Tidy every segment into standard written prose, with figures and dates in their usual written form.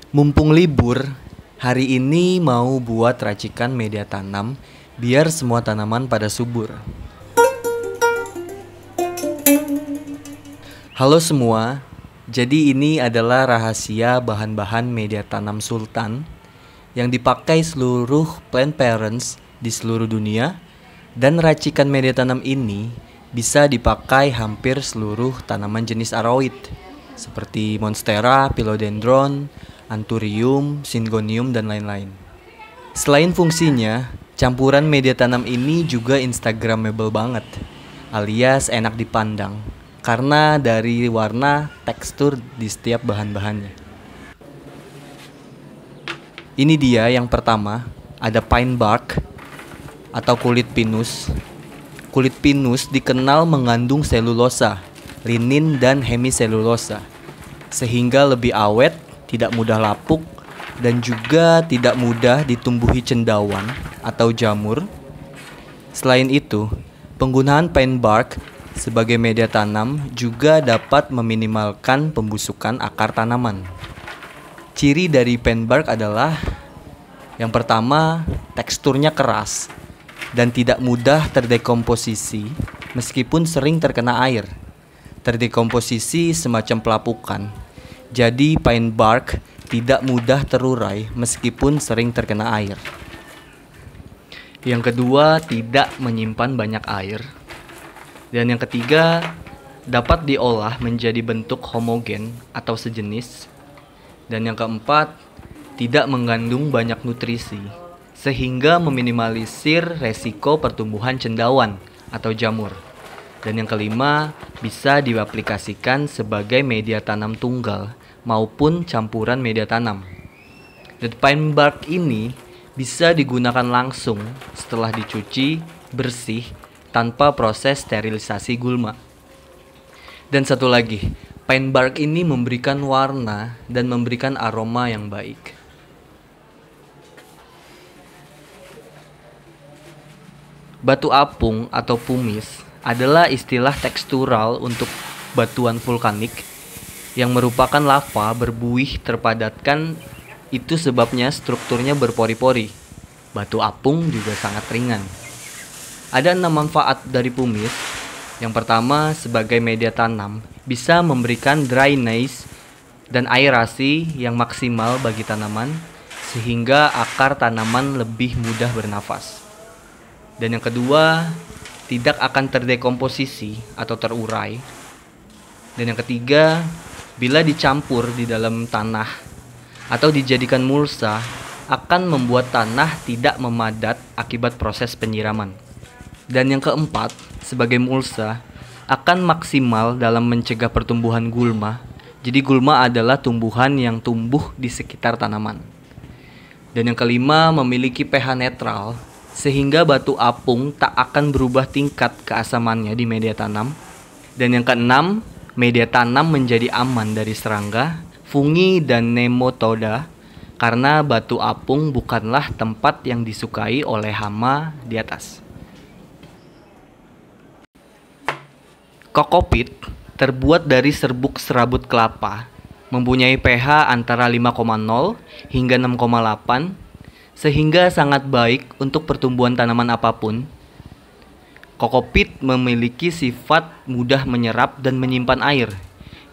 Mumpung libur, hari ini mau buat racikan media tanam biar semua tanaman pada subur. Halo semua, jadi ini adalah rahasia bahan-bahan media tanam sultan yang dipakai seluruh plant parents di seluruh dunia, dan racikan media tanam ini bisa dipakai hampir seluruh tanaman jenis aroid seperti monstera, philodendron, anthurium, syngonium, dan lain-lain. Selain fungsinya, campuran media tanam ini juga instagramable banget, alias enak dipandang karena dari warna, tekstur di setiap bahan-bahannya. Ini dia yang pertama, ada pine bark atau kulit pinus. Kulit pinus dikenal mengandung selulosa, linin, dan hemiselulosa, sehingga lebih awet, tidak mudah lapuk, dan juga tidak mudah ditumbuhi cendawan atau jamur. Selain itu, penggunaan pine bark sebagai media tanam juga dapat meminimalkan pembusukan akar tanaman. Ciri dari pine bark adalah yang pertama, teksturnya keras dan tidak mudah terdekomposisi meskipun sering terkena air. Terdekomposisi semacam pelapukan. Jadi pine bark tidak mudah terurai meskipun sering terkena air. Yang kedua, tidak menyimpan banyak air. Dan yang ketiga, dapat diolah menjadi bentuk homogen atau sejenis. Dan yang keempat, tidak mengandung banyak nutrisi, sehingga meminimalisir resiko pertumbuhan cendawan atau jamur. Dan yang kelima, bisa diaplikasikan sebagai media tanam tunggal maupun campuran media tanam. Dan pine bark ini bisa digunakan langsung setelah dicuci bersih tanpa proses sterilisasi gulma. Dan satu lagi, pine bark ini memberikan warna dan memberikan aroma yang baik. Batu apung atau pumice adalah istilah tekstural untuk batuan vulkanik yang merupakan lava berbuih terpadatkan. Itu sebabnya strukturnya berpori-pori. Batu apung juga sangat ringan. Ada 6 manfaat dari pumice. Yang pertama, sebagai media tanam, bisa memberikan drainase dan aerasi yang maksimal bagi tanaman, sehingga akar tanaman lebih mudah bernafas. Dan yang kedua, tidak akan terdekomposisi atau terurai. Dan yang ketiga, bila dicampur di dalam tanah atau dijadikan mulsa, akan membuat tanah tidak memadat akibat proses penyiraman. Dan yang keempat, sebagai mulsa, akan maksimal dalam mencegah pertumbuhan gulma. Jadi gulma adalah tumbuhan yang tumbuh di sekitar tanaman. Dan yang kelima, memiliki pH netral, sehingga batu apung tak akan berubah tingkat keasamannya di media tanam. Dan yang keenam, media tanam menjadi aman dari serangga, fungi, dan nematoda, karena batu apung bukanlah tempat yang disukai oleh hama di atas. Kokopit terbuat dari serbuk serabut kelapa, mempunyai pH antara 5,0 hingga 6,8, sehingga sangat baik untuk pertumbuhan tanaman apapun. Kokopit memiliki sifat mudah menyerap dan menyimpan air.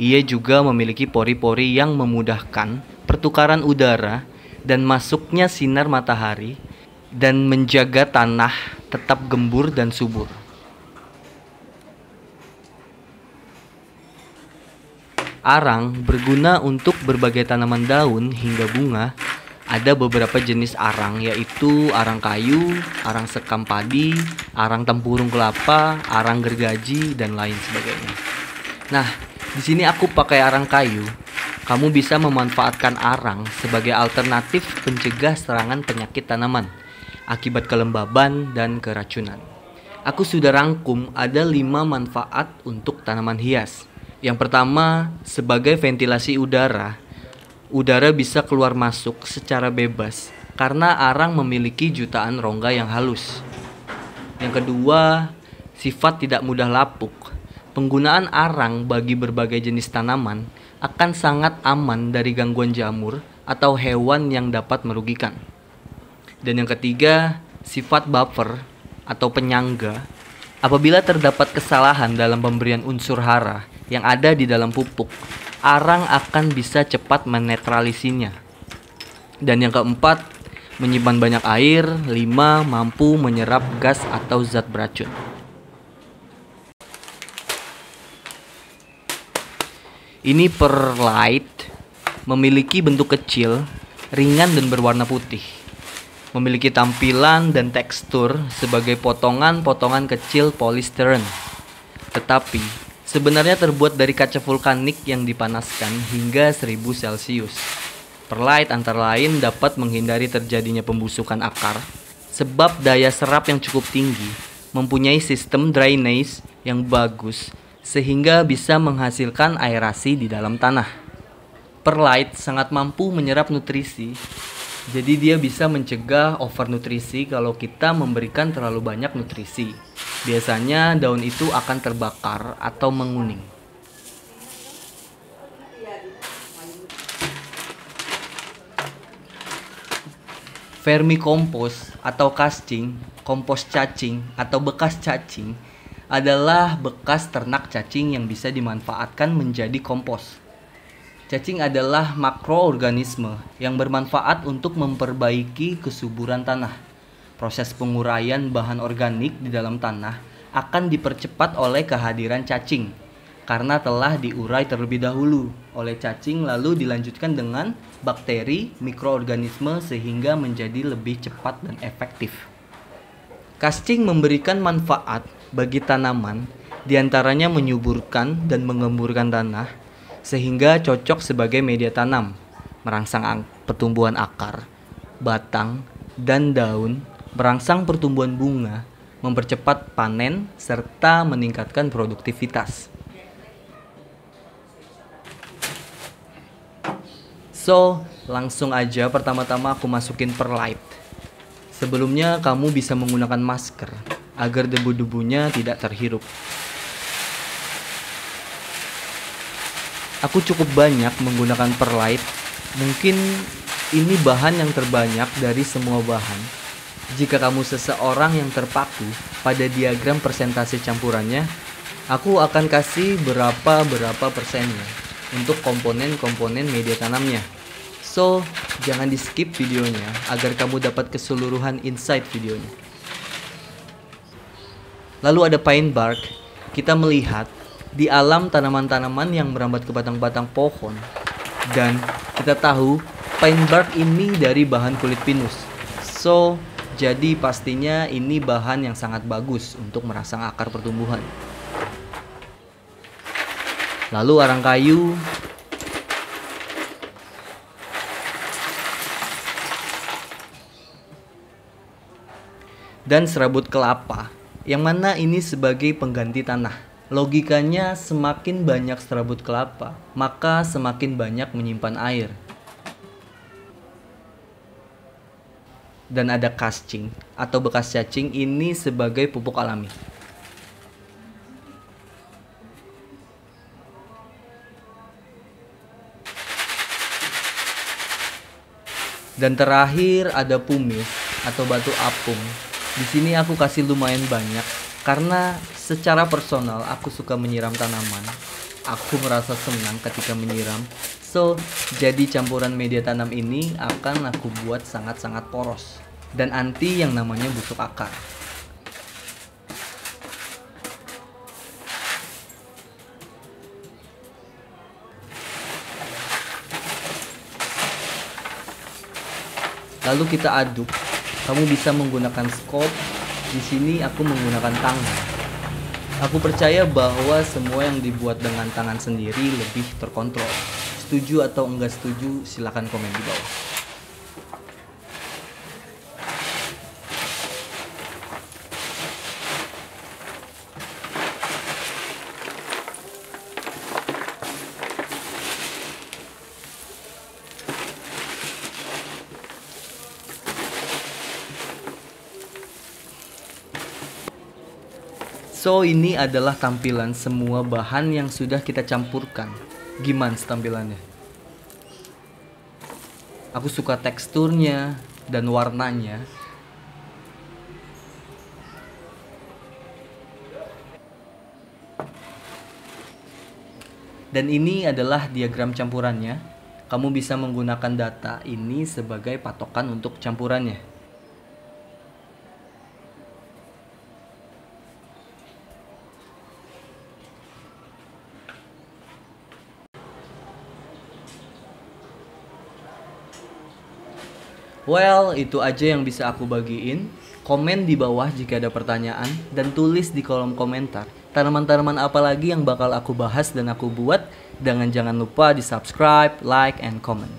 Ia juga memiliki pori-pori yang memudahkan pertukaran udara dan masuknya sinar matahari, dan menjaga tanah tetap gembur dan subur. Arang berguna untuk berbagai tanaman daun hingga bunga. Ada beberapa jenis arang, yaitu arang kayu, arang sekam padi, arang tempurung kelapa, arang gergaji, dan lain sebagainya. Nah, di sini aku pakai arang kayu. Kamu bisa memanfaatkan arang sebagai alternatif pencegah serangan penyakit tanaman akibat kelembaban dan keracunan. Aku sudah rangkum ada 5 manfaat untuk tanaman hias. Yang pertama, sebagai ventilasi udara. Udara bisa keluar masuk secara bebas karena arang memiliki jutaan rongga yang halus. Yang kedua, sifat tidak mudah lapuk. Penggunaan arang bagi berbagai jenis tanaman akan sangat aman dari gangguan jamur atau hewan yang dapat merugikan. Dan yang ketiga, sifat buffer atau penyangga. Apabila terdapat kesalahan dalam pemberian unsur hara yang ada di dalam pupuk, arang akan bisa cepat menetralisinya. Dan yang keempat, menyimpan banyak air. 5, mampu menyerap gas atau zat beracun. Ini perlite memiliki bentuk kecil, ringan dan berwarna putih. Memiliki tampilan dan tekstur sebagai potongan-potongan kecil polistiren. Tetapi sebenarnya terbuat dari kaca vulkanik yang dipanaskan hingga 1000 Celcius. Perlite antara lain dapat menghindari terjadinya pembusukan akar sebab daya serap yang cukup tinggi, mempunyai sistem drainase yang bagus sehingga bisa menghasilkan aerasi di dalam tanah. Perlite sangat mampu menyerap nutrisi, jadi dia bisa mencegah overnutrisi kalau kita memberikan terlalu banyak nutrisi. Biasanya daun itu akan terbakar atau menguning. Vermikompos atau casting, kompos cacing atau bekas cacing adalah bekas ternak cacing yang bisa dimanfaatkan menjadi kompos. Cacing adalah makroorganisme yang bermanfaat untuk memperbaiki kesuburan tanah. Proses penguraian bahan organik di dalam tanah akan dipercepat oleh kehadiran cacing karena telah diurai terlebih dahulu oleh cacing lalu dilanjutkan dengan bakteri, mikroorganisme sehingga menjadi lebih cepat dan efektif. Casting memberikan manfaat bagi tanaman, diantaranya menyuburkan dan mengemburkan tanah, sehingga cocok sebagai media tanam, merangsang pertumbuhan akar, batang, dan daun, merangsang pertumbuhan bunga, mempercepat panen, serta meningkatkan produktivitas. So, langsung aja pertama-tama aku masukin perlite. Sebelumnya kamu bisa menggunakan masker agar debu-debunya tidak terhirup. Aku cukup banyak menggunakan perlite. Mungkin ini bahan yang terbanyak dari semua bahan. Jika kamu seseorang yang terpaku pada diagram persentase campurannya, aku akan kasih berapa persennya untuk komponen-komponen media tanamnya. So, jangan di skip videonya agar kamu dapat keseluruhan insight videonya. Lalu ada pine bark. Kita melihat di alam tanaman-tanaman yang merambat ke batang-batang pohon. Dan kita tahu pine bark ini dari bahan kulit pinus. So, jadi pastinya ini bahan yang sangat bagus untuk merangsang akar pertumbuhan. Lalu arang kayu. Dan serabut kelapa, yang mana ini sebagai pengganti tanah. Logikanya semakin banyak serabut kelapa, maka semakin banyak menyimpan air. Dan ada casting atau bekas cacing, ini sebagai pupuk alami. Dan terakhir ada pumice atau batu apung. Di sini aku kasih lumayan banyak karena secara personal aku suka menyiram tanaman. Aku merasa senang ketika menyiram. So, jadi campuran media tanam ini akan aku buat sangat-sangat poros dan anti yang namanya busuk akar. Lalu kita aduk. Kamu bisa menggunakan scoop. Di sini aku menggunakan tangan. Aku percaya bahwa semua yang dibuat dengan tangan sendiri lebih terkontrol. Setuju atau enggak setuju, silakan komen di bawah. So, ini adalah tampilan semua bahan yang sudah kita campurkan. Gimana tampilannya? Aku suka teksturnya dan warnanya. Dan ini adalah diagram campurannya. Kamu bisa menggunakan data ini sebagai patokan untuk campurannya. Well, itu aja yang bisa aku bagiin. Komen di bawah jika ada pertanyaan dan tulis di kolom komentar tanaman-tanaman apa lagi yang bakal aku bahas dan aku buat. Dan jangan lupa di subscribe, like, and comment.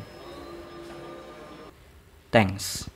Thanks.